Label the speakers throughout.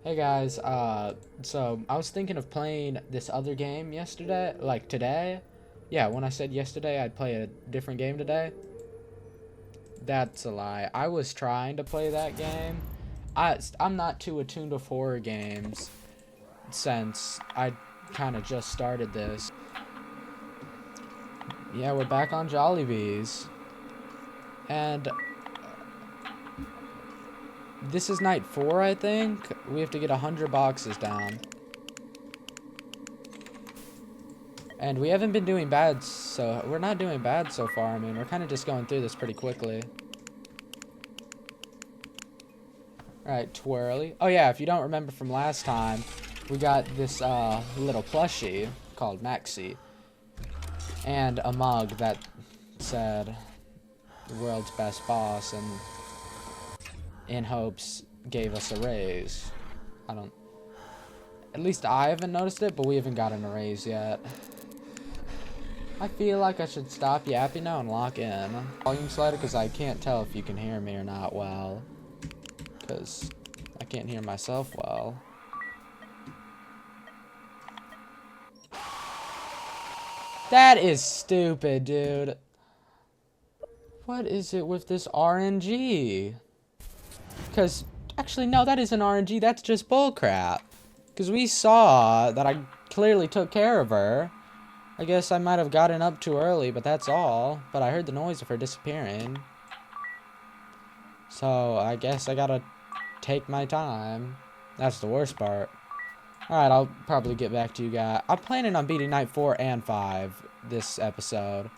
Speaker 1: Hey guys, so I was thinking of playing this other game yesterday, like today. Yeah, when I said yesterday I'd play a different game today. That's a lie. I was trying to play that game. I'm not too attuned to horror games since I kind of just started this. Yeah, we're back on Jollibees. And this is night 4, I think. We have to get 100 boxes down. And we haven't been doing bad, so we're not doing bad so far. I mean, we're kind of just going through this pretty quickly. Alright, twirly. Oh yeah, if you don't remember from last time, we got this little plushie called Maxie. And a mug that said the world's best boss, and in hopes gave us a raise. At least I haven't noticed it, but we haven't gotten a raise yet. I feel like I should stop yapping now and lock in. Volume slider, because I can't tell if you can hear me or not well. Because I can't hear myself well. That is stupid, dude. What is it with this RNG? Because, actually, no, that isn't RNG. That's just bullcrap. Because we saw that I clearly took care of her. I guess I might have gotten up too early, but that's all. But I heard the noise of her disappearing. So, I guess I gotta take my time. That's the worst part. Alright, I'll probably get back to you guys. I'm planning on beating night 4 and 5 this episode.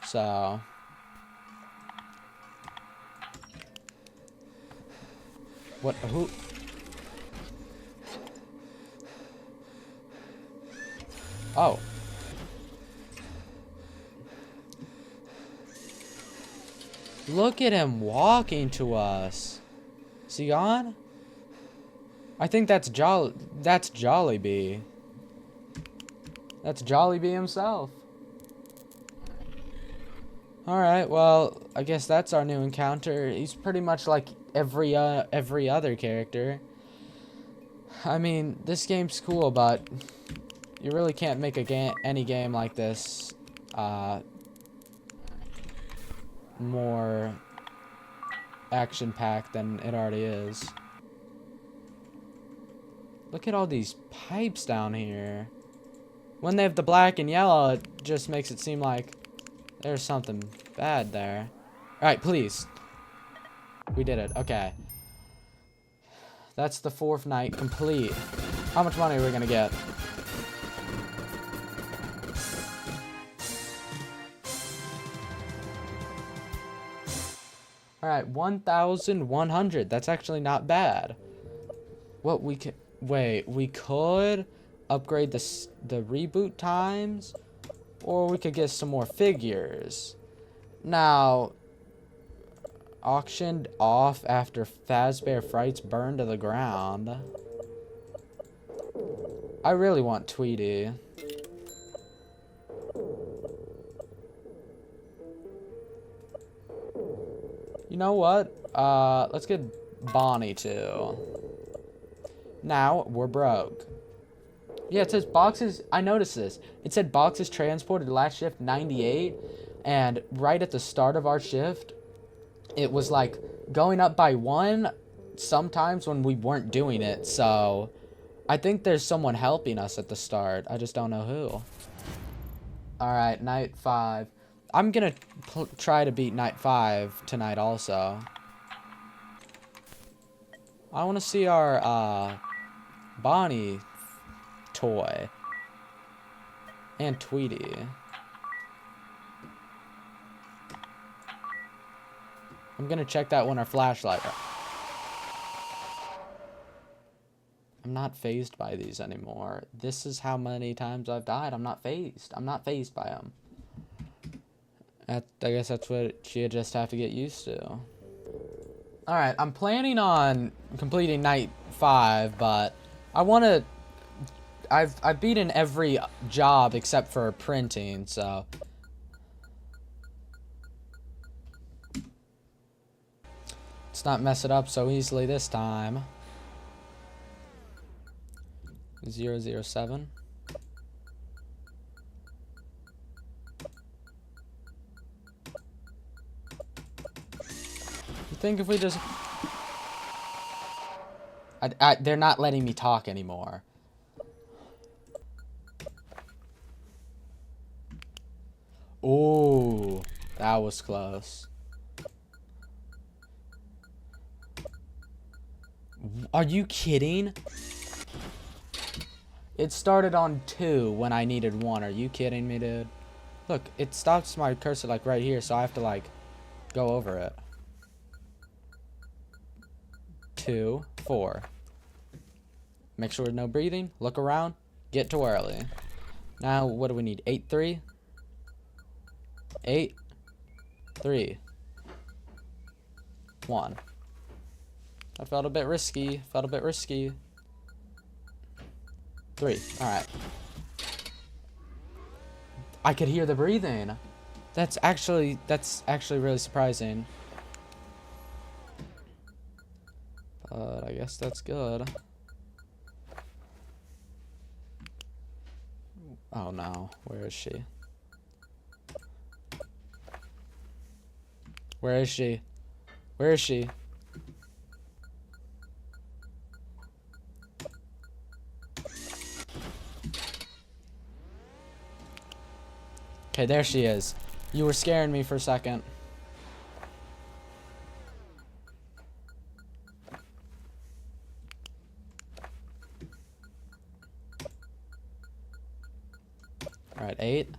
Speaker 1: So. What? Who? Oh. Look at him walking to us. Is he gone? I think that's Jollibee. That's Jollibee himself. Alright, well, I guess that's our new encounter. He's pretty much like every other character. I mean, this game's cool, but you really can't make any game like this more action-packed than it already is. Look at all these pipes down here. When they have the black and yellow, it just makes it seem like there's something bad there. Alright, please. We did it. Okay. That's the 4th night complete. How much money are we gonna get? Alright, 1,100. That's actually not bad. What we can... Wait, we could upgrade the reboot times, or we could get some more figures. Now, auctioned off after Fazbear Frights burn to the ground. I really want Tweety. You know what? Let's get Bonnie too. Now, we're broke. Yeah, it says boxes. I noticed this. It said boxes transported last shift 98. And right at the start of our shift, it was like going up by 1 sometimes when we weren't doing it. So, I think there's someone helping us at the start. I just don't know who. Alright, night 5. I'm gonna try to beat night 5 tonight also. I want to see our, Bonnie toy. And Tweety. I'm gonna check that when our flashlight. I'm not fazed by these anymore. This is how many times I've died. I'm not fazed. I'm not fazed by them. I guess that's what you just have to get used to. Alright, I'm planning on completing night 5, but I want to... I've beaten every job except for printing, so... Let's not mess it up so easily this time. 007. You think if we just... they're not letting me talk anymore. Oh, that was close. Are you kidding? It started on 2 when I needed 1. Are you kidding me, dude? Look, it stops my cursor like right here, so I have to like go over it. 2, 4. Make sure no breathing. Look around. Get to early. Now, what do we need? 8, 3. 8, 3, 1. That felt a bit risky. 3. Alright. I could hear the breathing. That's actually really surprising. But I guess that's good. Oh no, where is she? Where is she? Where is she? Okay, there she is. You were scaring me for a second. Alright, 8.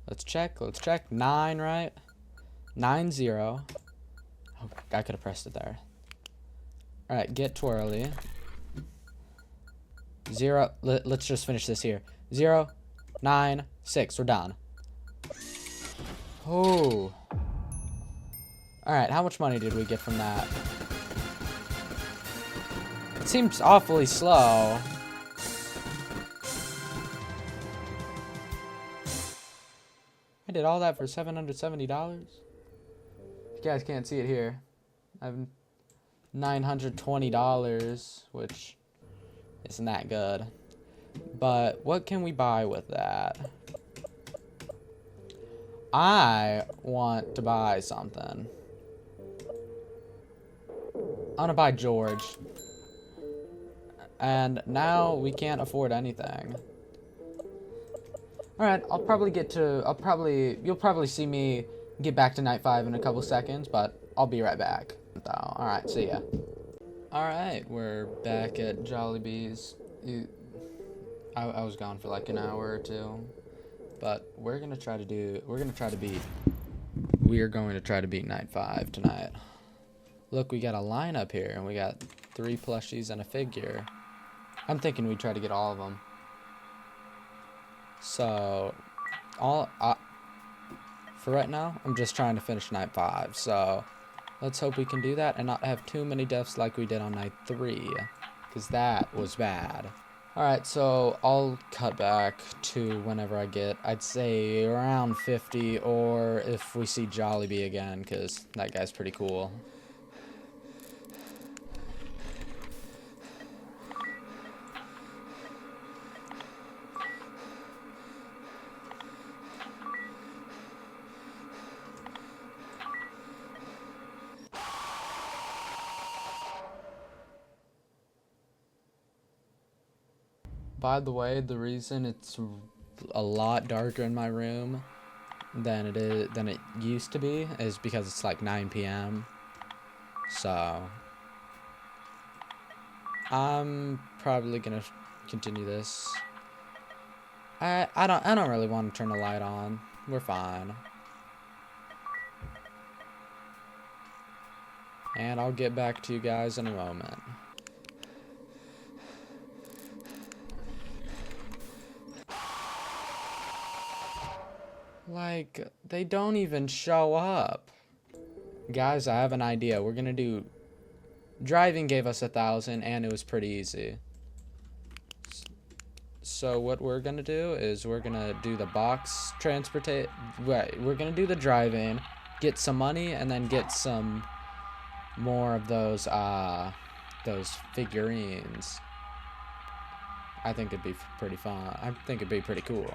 Speaker 1: Let's check. 9, right? 9, 0. Oh, I could have pressed it there. Alright, get twirly. 0. Let's just finish this here. 0, 9, 6. We're done. Oh. Alright, how much money did we get from that? It seems awfully slow. I did all that for $770. You guys can't see it here. I have $920, which isn't that good. But what can we buy with that? I want to buy something. I want to buy George. And now we can't afford anything. Alright, you'll probably see me get back to night 5 in a couple seconds, but I'll be right back. Alright, see ya. Alright, we're back at Jollibees. I was gone for like an hour or 2, but we're going to try to beat night 5 tonight. Look, we got a lineup here, and we got 3 plushies and a figure. I'm thinking we try to get all of them. So, for right now, I'm just trying to finish night 5. So, let's hope we can do that and not have too many deaths like we did on night 3, because that was bad. Alright, so I'll cut back to whenever I get, I'd say around 50, or if we see Jollibee again, because that guy's pretty cool. By the way, the reason it's a lot darker in my room than it used to be is because it's like 9 p.m. So I'm probably gonna continue this. I don't really want to turn the light on. We're fine. And I'll get back to you guys in a moment. Like, they don't even show up. Guys, I have an idea. We're gonna do... Driving gave us 1,000, and it was pretty easy. So what we're gonna do is we're gonna do the box transportation... Right, we're gonna do the driving, get some money, and then get some more of those figurines. I think it'd be pretty fun. I think it'd be pretty cool.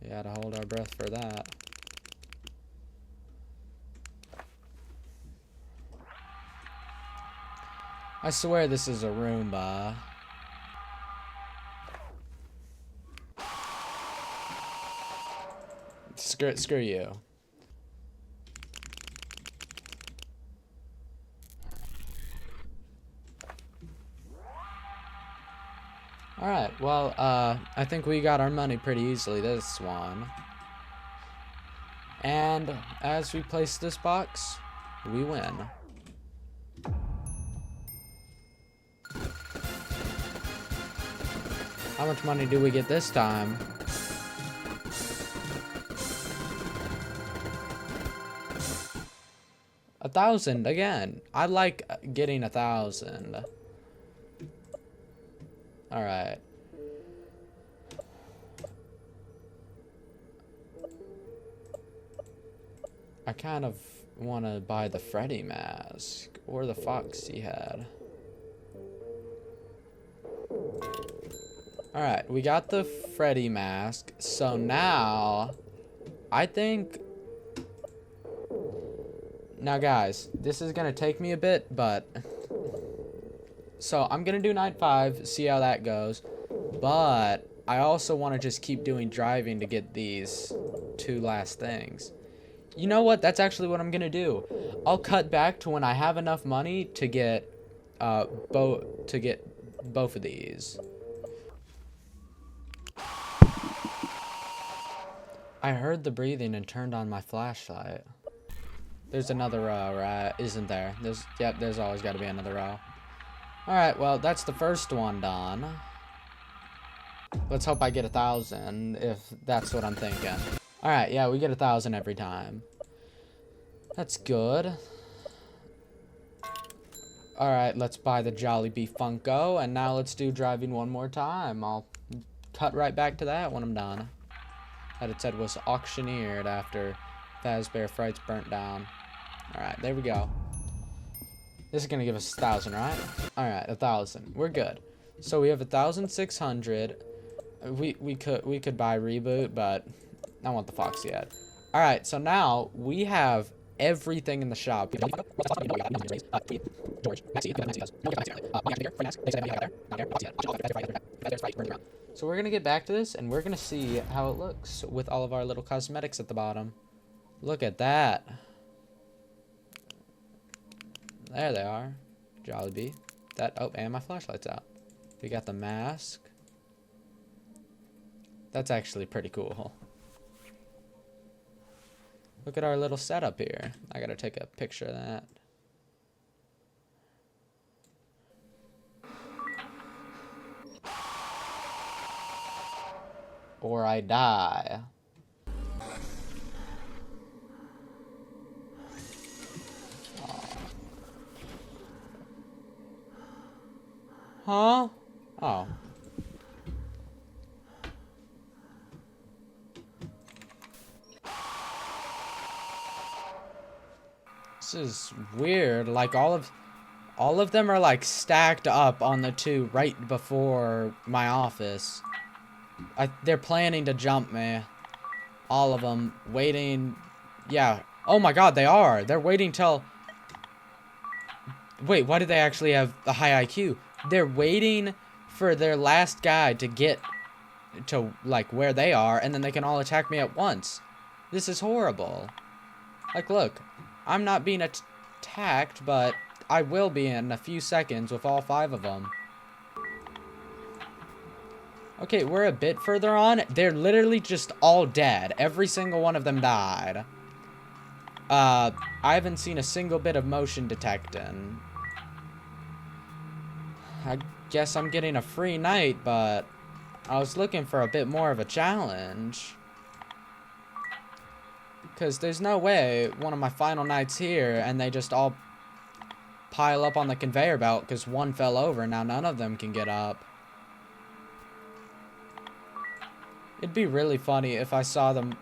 Speaker 1: You gotta hold our breath for that. I swear this is a Roomba. Screw you. Alright, well, I think we got our money pretty easily this one. And as we place this box, we win. How much money do we get this time? $1,000 again. I like getting 1,000. All right. I kind of want to buy the Freddy mask or the Foxy head. All right, we got the Freddy mask. So now, I think. Now, guys, this is gonna take me a bit, but. So I'm gonna do night 5, see how that goes. But I also want to just keep doing driving to get these 2 last things. You know what? That's actually what I'm gonna do. I'll cut back to when I have enough money to get both of these. I heard the breathing and turned on my flashlight. There's another row, right? Isn't there? Yep, there's always got to be another row. Alright, well, that's the first one done. Let's hope I get 1,000, if that's what I'm thinking. Alright, yeah, we get 1,000 every time. That's good. Alright, let's buy the Jollibee Funko, and now let's do driving one more time. I'll cut right back to that when I'm done. That it said was auctioneered after Fazbear Frights burnt down. Alright, there we go. This is gonna give us 1,000, right? Alright, 1,000. We're good. So we have 1,600. We could buy Reboot, but I want the Foxy head. Alright, so now we have everything in the shop. So we're gonna get back to this, and we're gonna see how it looks with all of our little cosmetics at the bottom. Look at that. There they are. Jollibee. Oh, and my flashlight's out. We got the mask. That's actually pretty cool. Look at our little setup here. I gotta take a picture of that. Or I die. Huh? Oh. This is weird. Like all of them are like stacked up on the 2 right before my office. They're planning to jump me. All of them waiting. Yeah. Oh my god, they are. They're waiting till. Wait, why do they actually have a high IQ? They're waiting for their last guy to get to, like, where they are, and then they can all attack me at once. This is horrible. Like, look, I'm not being attacked, but I will be in a few seconds with all 5 of them. Okay, we're a bit further on. They're literally just all dead. Every single one of them died. I haven't seen a single bit of motion detecting. I guess I'm getting a free night, but I was looking for a bit more of a challenge. Because there's no way one of my final nights here and they just all pile up on the conveyor belt because one fell over. Now none of them can get up. It'd be really funny if I saw the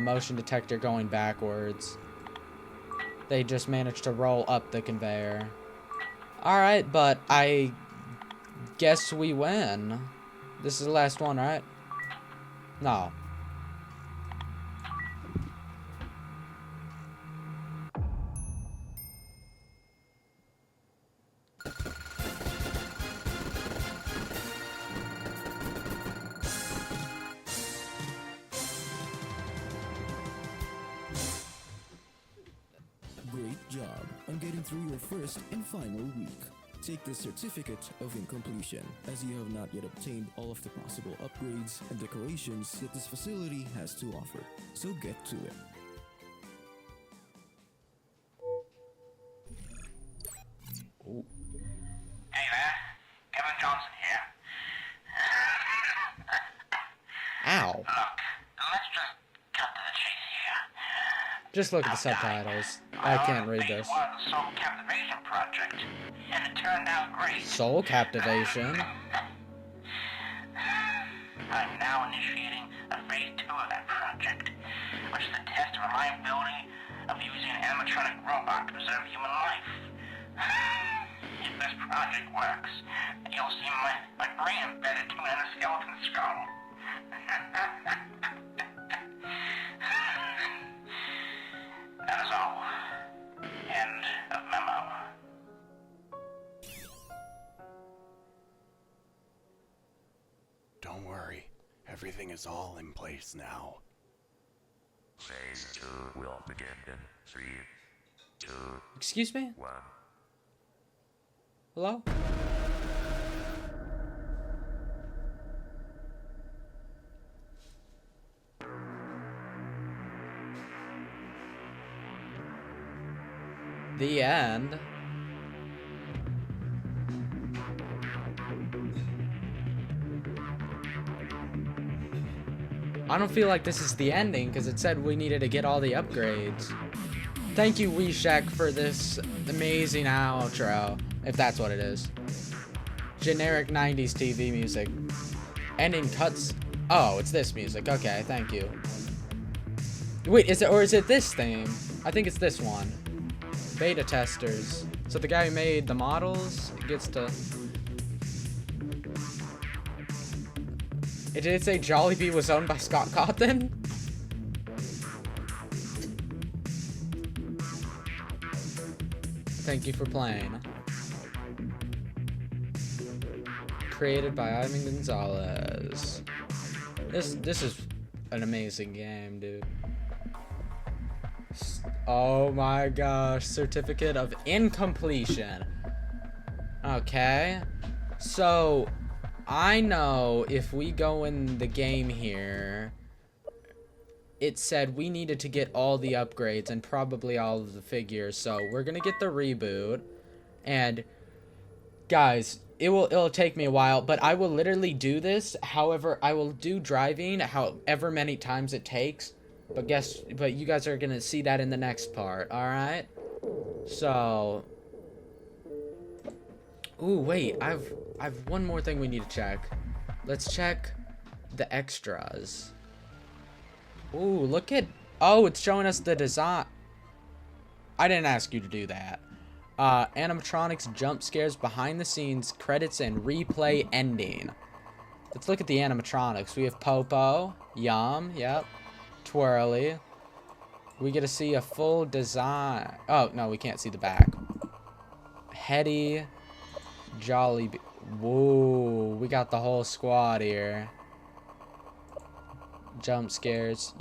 Speaker 1: motion detector going backwards. They just managed to roll up the conveyor. Alright, but I guess we win. This is the last one, right? No.
Speaker 2: Great job on getting through your first and final week. Take the certificate of incompletion, as you have not yet obtained all of the possible upgrades and decorations that this facility has to offer. So get to it.
Speaker 3: Hey there, Kevin Johnson here.
Speaker 1: Ow.
Speaker 3: Look, let's just cut to the chase here.
Speaker 1: Just look at the subtitles. I can't read this.
Speaker 3: I was the Soul Captivation Project, and it turned out great.
Speaker 1: Soul captivation?
Speaker 3: I'm now initiating a phase 2 of that project, which is the test of reliability of using an animatronic robot to preserve human life. If this project works, you'll see my brain embedded to an endoskeleton skull. That is all. End of memo.
Speaker 4: Don't worry, everything is all in place now.
Speaker 5: Phase 2 will begin in 3, 2,
Speaker 1: Excuse me?
Speaker 5: 1.
Speaker 1: Hello? The end. I don't feel like this is the ending because it said we needed to get all the upgrades. Thank you, WeShack, for this amazing outro, if that's what it is. Generic 90s TV music. Ending cuts. Oh, it's this music. Okay, thank you. Wait, is it this theme? I think it's this one. Beta testers. So the guy who made the models gets to... Did it say Jollibee was owned by Scott Cawthon? Thank you for playing. Created by Ivan Gonzalez. This is an amazing game, dude. Oh my gosh, certificate of incompletion. Okay. So, I know if we go in the game here, it said we needed to get all the upgrades and probably all of the figures. So, we're going to get the reboot. And, guys, it'll take me a while, but I will literally do this. However, I will do driving however many times it takes. But you guys are gonna see that in the next part, alright? So... Ooh, wait, I've one more thing we need to check. Let's check the extras. Ooh, look at... Oh, it's showing us the design. I didn't ask you to do that. Animatronics, jump scares, behind the scenes, credits, and replay ending. Let's look at the animatronics. We have Popo, Yum, yep. Twirly. We get to see a full design. Oh, no, we can't see the back. Hetty. Jollibees. Whoa, we got the whole squad here. Jump scares.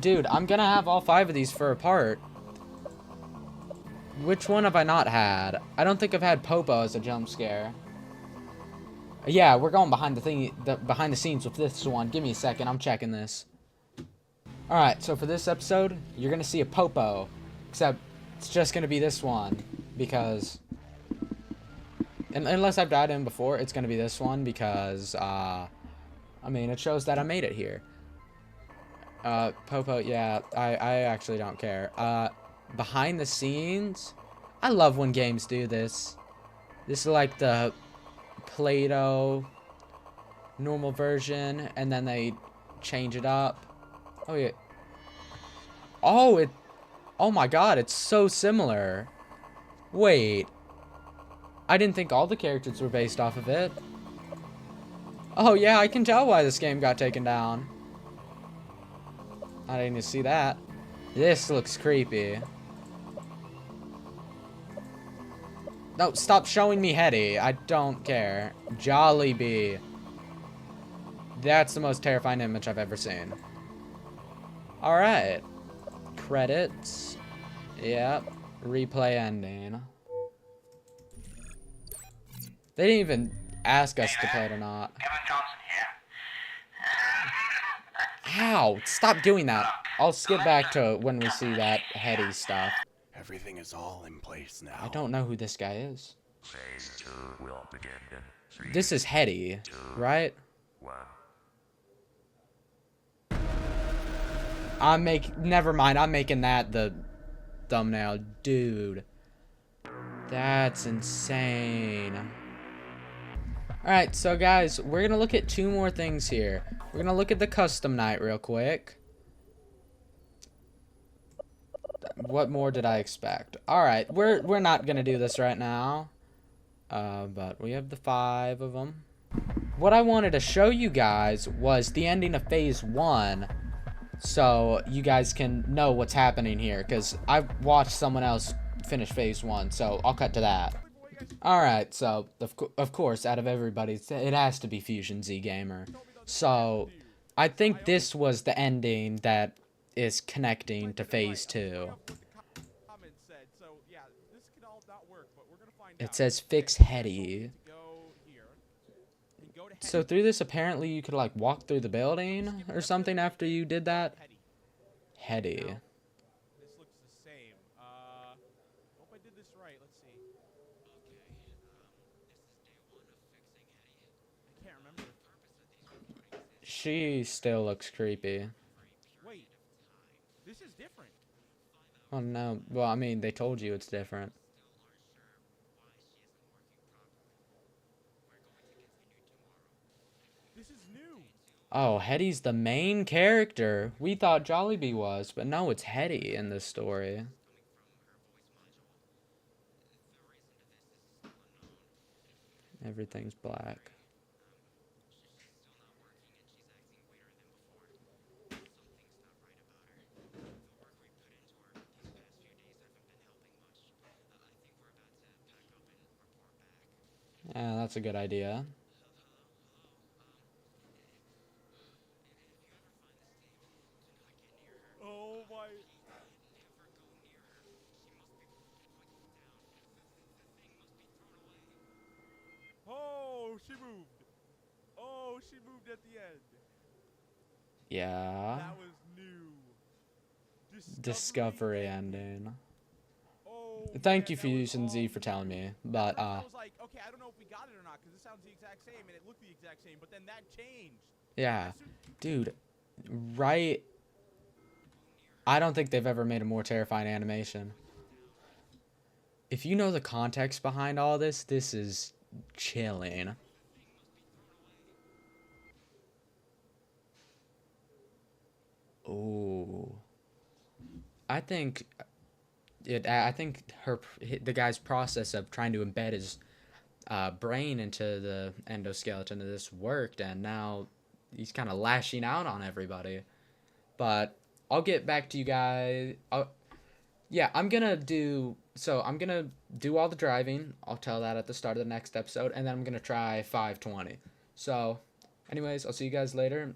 Speaker 1: Dude, I'm gonna have all 5 of these for a part. Which one have I not had? I don't think I've had Popo as a jump scare. Yeah, we're going behind the scenes with this one. Give me a second, I'm checking this. Alright, so for this episode, you're gonna see a Popo. Except, it's just gonna be this one. Because... unless I've died in before, it's gonna be this one because, I mean, it shows that I made it here. Popo, yeah, I actually don't care. Behind the scenes? I love when games do this. This is like the Play-Doh normal version, and then they change it up. Oh yeah, Oh, oh my god, it's so similar. Wait. I didn't think all the characters were based off of it. Oh yeah, I can tell why this game got taken down. I didn't even see that. This looks creepy. No, stop showing me Hetty. I don't care. Jollibee. That's the most terrifying image I've ever seen. Alright. Credits. Yep. Replay ending. They didn't even ask us to play it or not.
Speaker 3: Kevin Johnson here.
Speaker 1: Ow! Stop doing that. I'll skip back to when we see that Hetty stuff.
Speaker 4: Everything is all in place now.
Speaker 1: I don't know who this guy is.
Speaker 5: Phase 2 will begin in 3,
Speaker 1: This is Hetty, right?
Speaker 5: 1.
Speaker 1: Never mind, I'm making that the thumbnail. Dude. That's insane. Alright, so guys, we're gonna look at 2 more things here. We're gonna look at the custom night real quick. What more did I expect? Alright, we're not gonna do this right now. But we have the 5 of them. What I wanted to show you guys was the ending of Phase 1. So you guys can know what's happening here. Because I watched someone else finish Phase 1. So I'll cut to that. Alright, so of course, out of everybody, it has to be Fusion Z Gamer. So I think this was the ending that is connecting to Phase 2. It says fix Hetty. So through this, apparently you could like walk through the building or something after you did that. Hetty.
Speaker 6: This looks the same. Hope I did this right. Let's see. I can't remember.
Speaker 1: She still looks creepy.
Speaker 6: Wait. This is different.
Speaker 1: Oh no. Well, I mean, they told you it's different.
Speaker 6: This is new.
Speaker 1: Oh, Hetty's the main character. We thought Jollibee was, but no, it's Hetty in this story. Everything's black. Yeah, that's a good idea.
Speaker 6: Oh my. Oh, she moved. Oh, she moved at the end.
Speaker 1: Yeah.
Speaker 6: That was new.
Speaker 1: Discovery ending.
Speaker 6: Oh,
Speaker 1: Thank
Speaker 6: man,
Speaker 1: you,
Speaker 6: that was
Speaker 1: Fusion Z, for
Speaker 6: awesome.
Speaker 1: telling me. But,
Speaker 6: I was like, okay, I don't know if we got it or not, because it sounds the exact same, and it looked the exact same, but then that changed.
Speaker 1: yeah. Dude, right? I don't think they've ever made a more terrifying animation. If you know the context behind all this, this is chilling. Ooh. I think the guy's process of trying to embed his brain into the endoskeleton of this worked, and now he's kind of lashing out on everybody. But I'll get back to you guys. Yeah, I'm gonna do all the driving. I'll tell that at the start of the next episode, and then I'm gonna try 520. So, anyways, I'll see you guys later.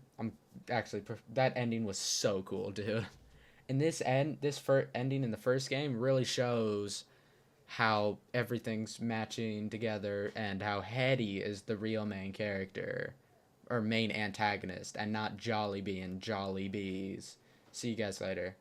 Speaker 1: That ending was so cool, dude. And this ending in the first game really shows how everything's matching together and how Hetty is the real main character or main antagonist and not Jollibee and Jollibees. See you guys later.